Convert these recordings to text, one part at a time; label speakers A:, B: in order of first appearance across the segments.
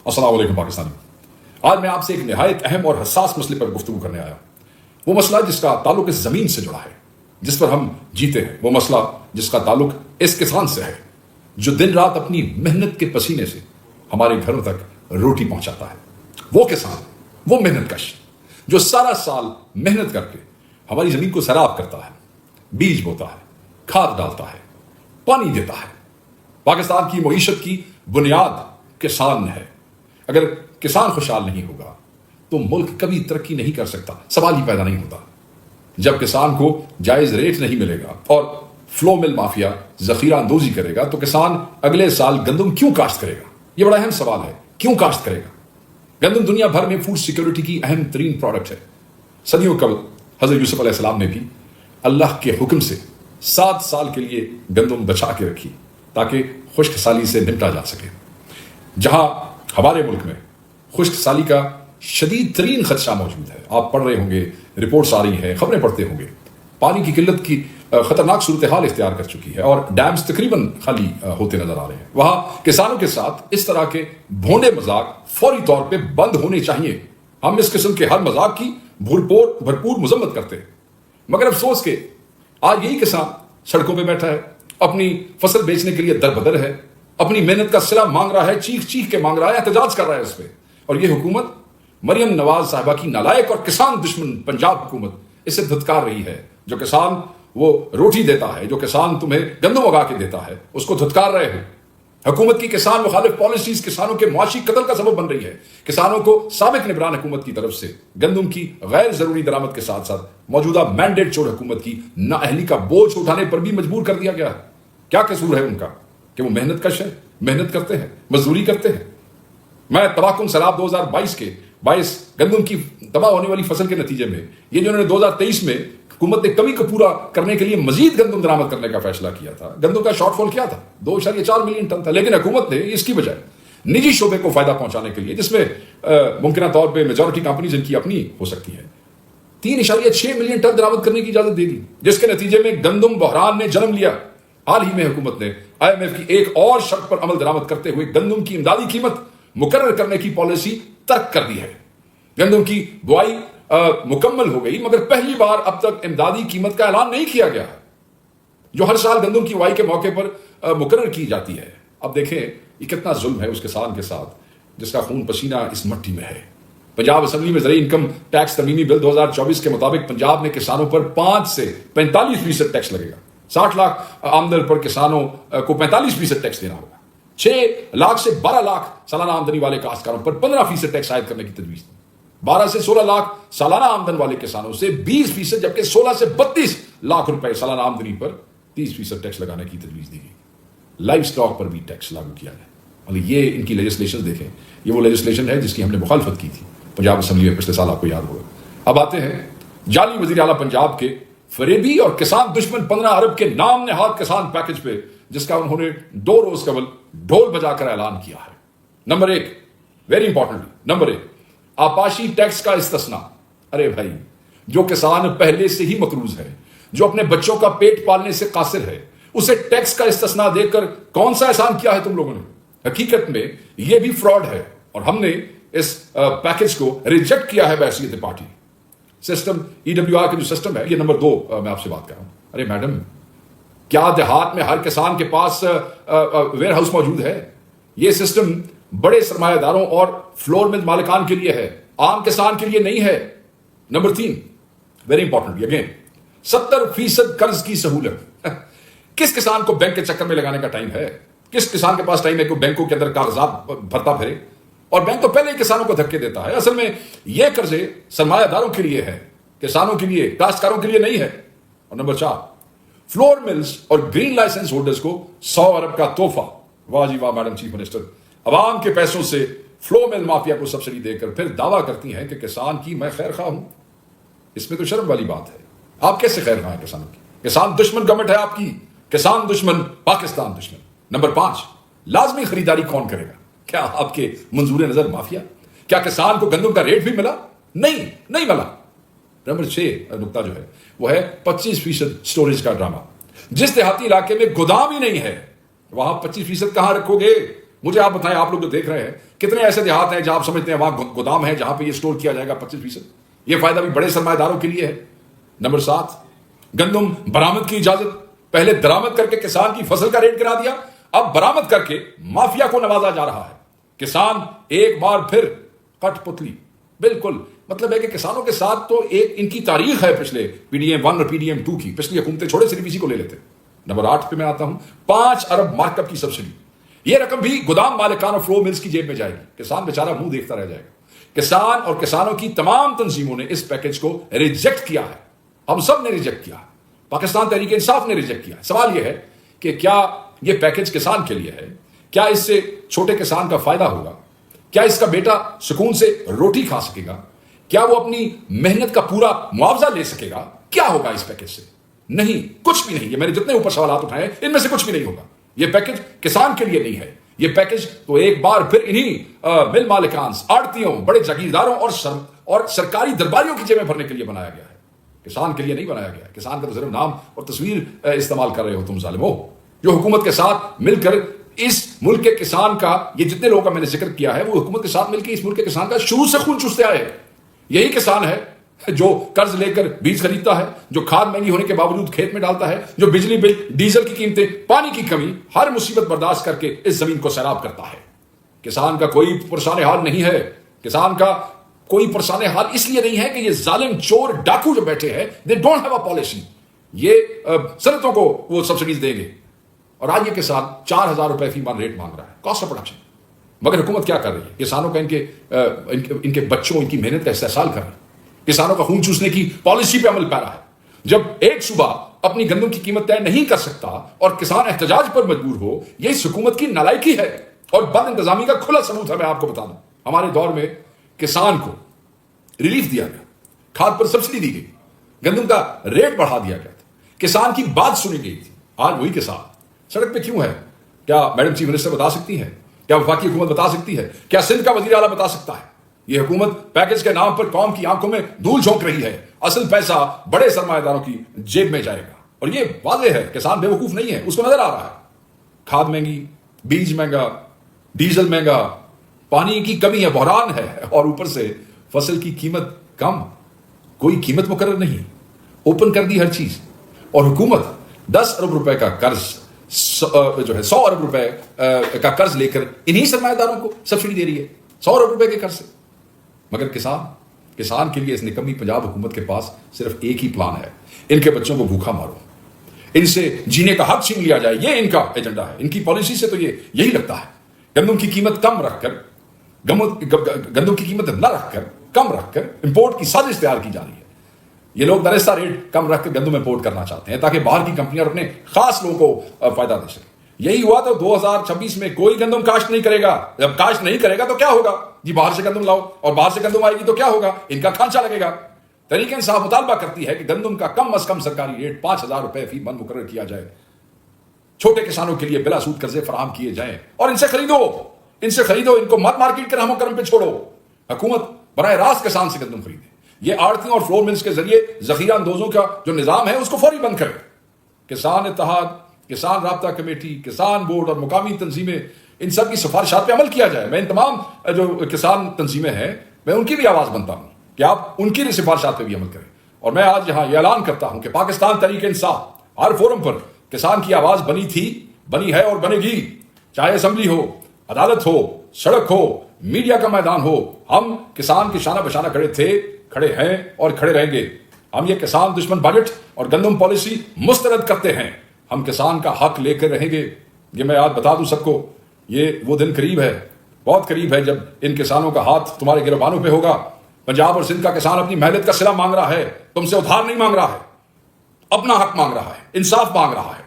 A: السلام علیکم پاکستانی. آج میں آپ سے ایک نہایت اہم اور حساس مسئلے پر گفتگو کرنے آیا. وہ مسئلہ جس کا تعلق اس زمین سے جڑا ہے جس پر ہم جیتے ہیں، وہ مسئلہ جس کا تعلق اس کسان سے ہے جو دن رات اپنی محنت کے پسینے سے ہمارے گھروں تک روٹی پہنچاتا ہے. وہ کسان، وہ محنت کش جو سارا سال محنت کر کے ہماری زمین کو سیراب کرتا ہے، بیج بوتا ہے، کھاد ڈالتا ہے، پانی دیتا ہے. پاکستان کی معیشت کی بنیاد کسان ہے. اگر کسان خوشحال نہیں ہوگا تو ملک کبھی ترقی نہیں کر سکتا. سوال ہی پیدا نہیں ہوتا. جب کسان کو جائز ریٹ نہیں ملے گا اور فلو مل مافیا ذخیرہ اندوزی کرے گا تو کسان اگلے سال گندم کیوں کاشت کرے گا؟ یہ بڑا اہم سوال ہے. کیوں کاشت کرے گا؟ گندم دنیا بھر میں فوڈ سیکیورٹی کی اہم ترین پروڈکٹ ہے. صدیوں قبل حضرت یوسف علیہ السلام نے بھی اللہ کے حکم سے 7 سال کے لیے گندم بچا کے رکھی تاکہ خشک سالی سے نمٹا جا سکے. جہاں ہمارے ملک میں خشک سالی کا شدید ترین خدشہ موجود ہے، آپ پڑھ رہے ہوں گے، رپورٹس آ رہی ہیں، خبریں پڑھتے ہوں گے، پانی کی قلت کی خطرناک صورتحال اختیار کر چکی ہے اور ڈیمز تقریباً خالی ہوتے نظر آ رہے ہیں. وہاں کسانوں کے ساتھ اس طرح کے بھونڈے مذاق فوری طور پہ بند ہونے چاہیے. ہم اس قسم کے ہر مذاق کی بھرپور مذمت کرتے ہیں، مگر افسوس کہ آج یہی کسان سڑکوں پہ بیٹھا ہے، اپنی فصل بیچنے کے لیے دربدر ہے، اپنی محنت کا صلہ مانگ رہا ہے، چیخ چیخ کے مانگ رہا ہے، احتجاج کر رہا ہے اس پہ. اور یہ حکومت مریم نواز صاحبہ کی نالائق اور کسان دشمن پنجاب حکومت اسے دھتکار رہی ہے. جو کسان وہ روٹی دیتا ہے، جو کسان تمہیں گندم اگا کے دیتا ہے، اس کو دھتکار رہے ہیں. حکومت کی کسان مخالف پالیسیز کسانوں کے معاشی قتل کا سبب بن رہی ہے. کسانوں کو سابق نگران حکومت کی طرف سے گندم کی غیر ضروری درآمد کے ساتھ ساتھ موجودہ مینڈیٹ چور حکومت کی نااہلی کا بوجھ اٹھانے پر بھی مجبور کر دیا گیا ہے. کیا قصور ہے ان کا کہ وہ محنت کش ہے، محنت کرتے ہیں، مزدوری کرتے ہیں. میں تباہ سیلاب 2022 کے باعث گندم کی تباہ ہونے والی فصل کے نتیجے میں یہ جو انہوں نے 2023 میں حکومت نے کمی کو پورا کرنے کے لیے مزید گندم درآمد کرنے کا فیصلہ کیا تھا. گندم کا شارٹ فال کیا تھا؟ 2.4 ملین ٹن تھا. لیکن حکومت نے اس کی بجائے نجی شعبے کو فائدہ پہنچانے کے لیے، جس میں ممکنہ طور پہ میجورٹی کمپنیز ان کی اپنی ہو سکتی ہیں، 3.6 ملین ٹن درآمد کرنے کی اجازت دے دی، جس کے نتیجے میں گندم بحران نے جنم لیا. حال ہی میں حکومت نے IMF کی ایک اور شرط پر عمل درآمد کرتے ہوئے گندم کی امدادی قیمت مقرر کرنے کی پالیسی ترک کر دی ہے. گندم کی بوائی مکمل ہو گئی، مگر پہلی بار اب تک امدادی قیمت کا اعلان نہیں کیا گیا ہے جو ہر سال گندم کی بوائی کے موقع پر مقرر کی جاتی ہے. اب دیکھیں یہ کتنا ظلم ہے اس کسان کے ساتھ جس کا خون پسینہ اس مٹی میں ہے. پنجاب اسمبلی میں زرعی انکم ٹیکس ترمیمی بل 2024 کے مطابق پنجاب میں کسانوں پر 5 سے 45% ٹیکس لگے گا. 60 لاکھ آمدن پر کسانوں کو 45% ٹیکس دینا ہوگا. 6 لاکھ سے 12 لاکھ سالانہ آمدنی والے کاشتکاروں پر 15% ٹیکس عائد کرنے کی تجویز دی. 12 سے 16 لاکھ سالانہ آمدن والے کسانوں سے 20%، جبکہ 16 سے 32 لاکھ روپے سالانہ آمدنی پر 30% ٹیکس لگانے کی تجویز دی گئی. لائف سٹاک پر بھی ٹیکس لاگو کیا جائے. اور یہ ان کی لیجسلیشن دیکھیں، یہ وہ لیجسلیشن ہے جس کی ہم نے مخالفت کی تھی پنجاب اسمبلی میں پچھلے سال، آپ کو یاد ہوگا. اب آتے ہیں جعلی وزیر اعلیٰ پنجاب کے فریبی اور کسان دشمن 15 ارب کے نام نہاد کسان پیکج پہ، جس کا انہوں نے 2 روز قبل ڈھول بجا کر اعلان کیا ہے. نمبر 1، ویری امپورٹنٹلی، نمبر 1، آپاشی ٹیکس کا استثناء. ارے بھائی، جو کسان پہلے سے ہی مقروض ہے، جو اپنے بچوں کا پیٹ پالنے سے قاصر ہے، اسے ٹیکس کا استثناء دے کر کون سا احسان کیا ہے تم لوگوں نے؟ حقیقت میں یہ بھی فراڈ ہے اور ہم نے اس پیکج کو ریجیکٹ کیا ہے بحیثیت پارٹی. سسٹم EWR کا جو سسٹم ہے، یہ نمبر 2 میں آپ سے بات کر رہا ہوں. ارے میڈم، کیا دیہات میں ہر کسان کے پاس ویئر ہاؤس موجود ہے؟ یہ سسٹم بڑے سرمایہ داروں اور فلور مل مالکان کے لیے ہے، عام کسان کے لیے نہیں ہے. نمبر 3، ویری امپورٹنٹ اگین، 70% قرض کی سہولت. کس کسان کو بینک کے چکر میں لگانے کا ٹائم ہے؟ کس کسان کے پاس ٹائم ہے کہ بینکوں کے اندر کاغذات بھرتا پھرے؟ اور بینک تو پہلے ہی کسانوں کو دھکے دیتا ہے. اصل میں یہ قرضے سرمایہ داروں کے لیے ہے، کسانوں کے لیے، کاشتکاروں کے لیے نہیں ہے. اور نمبر 4، فلور ملز اور گرین لائسنس ہولڈرز کو 100 ارب کا تحفہ. واہ جی واہ میڈم چیف منسٹر، عوام کے پیسوں سے فلو مل مافیا کو سبسڈی دے کر پھر دعویٰ کرتی ہیں کہ کسان کی میں خیر خواہ ہوں. اس میں تو شرم والی بات ہے. آپ کیسے خیر خواہ ہیں کسانوں کی؟ کسان دشمن گورنمنٹ ہے آپ کی، کسان دشمن، پاکستان دشمن. نمبر 5، لازمی خریداری کون کرے گا؟ کیا آپ کے منظور نظر مافیا؟ کیا کسان کو گندم کا ریٹ بھی ملا؟ نہیں ملا. نمبر 6 نقطہ جو ہے وہ ہے 25% سٹوریج کا ڈرامہ. جس دیہاتی علاقے میں گودام ہی نہیں ہے وہاں 25% کہاں رکھو گے؟ مجھے آپ بتائیں، آپ لوگ جو دیکھ رہے ہیں، کتنے ایسے دیہات ہیں جہاں آپ سمجھتے ہیں وہاں گودام ہے جہاں پہ یہ اسٹور کیا جائے گا 25%؟ یہ فائدہ بھی بڑے سرمایہ داروں کے لیے ہے۔ نمبر 7، گندم برآمد کی اجازت۔ پہلے درآمد کر کے کسان کی فصل کا ریٹ گرا دیا، اب برآمد کر کے مافیا کو نوازا جا رہا ہے۔ کسان ایک بار پھر کٹ پتلی۔ بالکل مطلب ہے کہ کسانوں کے ساتھ تو ایک ان کی تاریخ ہے پچھلے PDM 1 اور PDM 2 کی، پچھلی حکومتیں چھوڑے صرف اسی کو لے لیتے۔ نمبر 8 پہ میں آتا ہوں، 5 ارب مارک اپ کی سبسڈی۔ یہ رقم بھی گودام مالکان اور فلور ملز کی جیب میں جائے گی، کسان بیچارہ منہ دیکھتا رہ جائے گا۔ کسان اور کسانوں کی تمام تنظیموں نے اس پیکج کو ریجیکٹ کیا ہے، ہم سب نے ریجیکٹ کیا، پاکستان تحریک انصاف نے ریجیکٹ کیا۔ سوال یہ ہے کہ کیا یہ پیکج کسان کے لیے ہے؟ کیا اس سے چھوٹے کسان کا فائدہ ہوگا؟ کیا اس کا بیٹا سکون سے روٹی کھا سکے گا؟ کیا وہ اپنی محنت کا پورا معاوضہ لے سکے گا؟ کیا ہوگا اس پیکج سے؟ نہیں، کچھ بھی نہیں۔ یہ میں نے جتنے اوپر سوالات اٹھائے ان میں سے کچھ بھی نہیں ہوگا۔ یہ پیکج کسان کے لیے نہیں ہے، یہ پیکج تو ایک بار پھر انہی مل مالکان، آڑتیوں، بڑے جاگیرداروں اور سرکاری درباریوں کی جیبیں بھرنے کے لیے بنایا گیا ہے، کسان کے لیے نہیں بنایا گیا ہے۔ کسان کا تو صرف نام اور تصویر استعمال کر رہے ہو تم ظالمو، جو حکومت کے ساتھ مل کر اس ملک کے کسان کا، یہ جتنے لوگوں کا میں نے ذکر کیا ہے وہ حکومت کے ساتھ مل کے اس ملک کے کسان کا شروع سے خون چوستے آئے ہیں۔ یہی کسان ہے جو قرض لے کر بیج خریدتا ہے، جو کھاد مہنگی ہونے کے باوجود کھیت میں ڈالتا ہے، جو بجلی بل، ڈیزل کی قیمتیں، پانی کی کمی، ہر مصیبت برداشت کر کے اس زمین کو سیراب کرتا ہے۔ کسان کا کوئی پرسان حال نہیں ہے، کسان کا کوئی پرسان حال اس لیے نہیں ہے کہ یہ ظالم چور ڈاکو جو بیٹھے ہیں they don't have a policy، یہ صنعتوں کو وہ سبسڈیز دیں گے، اور آج یہ کسان 4,000 روپے فی من ریٹ مانگ رہا ہے، کاسٹ آف پروڈکشن۔ مگر حکومت کیا کر رہی ہے؟ کسانوں کا ان کے بچوں، ان کی محنت کا استحصال کر رہی ہے، کسانوں کا خون چوسنے کی پالیسی پہ عمل پیرا ہے۔ جب ایک صوبہ اپنی گندم کی قیمت طے نہیں کر سکتا اور کسان احتجاج پر مجبور ہو، یہ اس حکومت کی نالائکی ہے اور بد انتظامی کا کھلا ثبوت ہے۔ میں آپ کو بتا دوں، ہمارے دور میں کسان کو ریلیف دیا گیا، کھاد پر سبسڈی دی گئی، گندم کا ریٹ بڑھا دیا گیا تھا، کسان کی بات سنی گئی تھی۔ آج وہی کسان سڑک پہ کیوں ہے؟ کیا میڈم چیف منسٹر بتا سکتی ہیں؟ کیا وفاقی حکومت بتا سکتی ہے؟ کیا سندھ کا وزیر اعلیٰ بتا سکتا ہے؟ یہ حکومت پیکج کے نام پر قوم کی آنکھوں میں دھول جھونک رہی ہے، اصل پیسہ بڑے سرمایہ داروں کی جیب میں جائے گا، اور یہ واضح ہے، کسان بے وقوف نہیں ہے، اس کو نظر آ رہا ہے۔ کھاد مہنگی، بیج مہنگا، ڈیزل مہنگا، پانی کی کمی ہے، بحران ہے، اور اوپر سے فصل کی قیمت کم، کوئی قیمت مقرر نہیں، اوپن کر دی ہر چیز، اور حکومت 10 ارب روپے کا قرض جو ہے 100 ارب روپے کا قرض لے کر انہی سرمایہ داروں کو سبسڈی دے رہی ہے 100 ارب روپے کے قرض سے۔ مگر کسان کے لیے اس نکمی پنجاب حکومت کے پاس صرف ایک ہی پلان ہے، ان کے بچوں کو بھوکا مارو، ان سے جینے کا حق چھین لیا جائے، یہ ان کا ایجنڈا ہے۔ ان کی پالیسی سے تو یہی لگتا ہے، گندم کی قیمت کم رکھ کر، گندم کی قیمت نہ رکھ کر، کم رکھ کر امپورٹ کی سازش تیار کی جا رہی ہے۔ یہ لوگ درستہ ریٹ کم رکھ کر گندم امپورٹ کرنا چاہتے ہیں تاکہ باہر کی کمپنیاں اپنے خاص لوگوں کو فائدہ دے سکیں۔ یہی ہوا تو 2026 میں کوئی گندم کاشت نہیں کرے گا۔ جب کاشت نہیں کرے گا تو کیا ہوگا؟ جی باہر سے گندم لاؤ، اور باہر سے گندم آئے گی تو کیا ہوگا؟ ان کا کھانچا لگے گا۔ تحریک انصاف مطالبہ کرتی ہے کہ گندم کا کم از کم سرکاری ریٹ 5,000 روپے فی من مقرر کیا جائے، چھوٹے کسانوں کے لیے بلا سود قرضے فراہم کیے جائیں، اور ان سے خریدو، ان کو مت مارکیٹ کے رحم و کرم پہ چھوڑو۔ حکومت براہ راست کسان سے گندم خریدے، یہ آڑتیوں اور فلور ملز کے ذریعے ذخیرہ اندوزوں کا جو نظام ہے اس کو فوری بند کرے۔ کسان اتحاد، کسان رابطہ کمیٹی، کسان بورڈ اور مقامی تنظیمیں، ان سب کی سفارشات پہ عمل کیا جائے۔ میں ان تمام جو کسان تنظیمیں ہیں میں ان کی بھی آواز بنتا ہوں کہ آپ ان کی سفارشات پہ بھی عمل کریں، اور میں آج یہاں یہ اعلان کرتا ہوں کہ پاکستان تحریک انصاف ہر فورم پر کسان کی آواز بنی تھی، بنی ہے اور بنے گی، چاہے اسمبلی ہو، عدالت ہو، سڑک ہو، میڈیا کا میدان ہو۔ ہم کسان کی شانہ بشانہ کھڑے تھے، کھڑے ہیں اور کھڑے رہیں گے۔ ہم یہ کسان دشمن بجٹ اور گندم پالیسی مسترد کرتے ہیں، ہم کسان کا حق لے کر رہیں گے۔ یہ میں آج بتا دوں سب کو، یہ وہ دن قریب ہے، بہت قریب ہے جب ان کسانوں کا ہاتھ تمہارے گریبانوں پہ ہوگا۔ پنجاب اور سندھ کا کسان اپنی محنت کا صلہ مانگ رہا ہے، تم سے ادھار نہیں مانگ رہا ہے، اپنا حق مانگ رہا ہے، انصاف مانگ رہا ہے،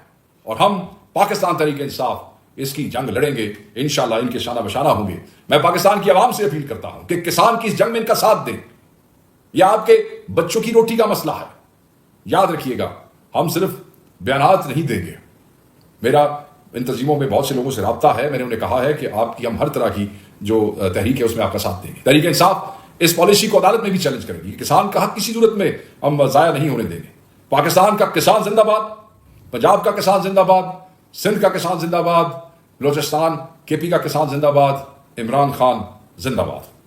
A: اور ہم پاکستان تحریک انصاف اس کی جنگ لڑیں گے، انشاءاللہ ان کے شانہ بشانہ ہوں گے۔ میں پاکستان کی عوام سے اپیل کرتا ہوں کہ کسان کی اس جنگ میں ان کا ساتھ دیں، یہ آپ کے بچوں کی روٹی کا مسئلہ ہے۔ یاد رکھیے گا، ہم صرف بیانات نہیں دیں گے، میرا ان تنظیموں میں بہت سے لوگوں سے رابطہ ہے، میں نے انہیں کہا ہے کہ آپ کی ہم ہر طرح کی جو تحریک ہے اس میں آپ کا ساتھ دیں گے۔ تحریک انصاف اس پالیسی کو عدالت میں بھی چیلنج کرے گی، کسان کا حق کسی صورت میں ہم ضائع نہیں ہونے دیں گے۔ پاکستان کا کسان زندہ باد، پنجاب کا کسان زندہ باد، سندھ کا کسان زندہ باد، بلوچستان کے پی کا کسان زندہ باد، عمران خان زندہ باد۔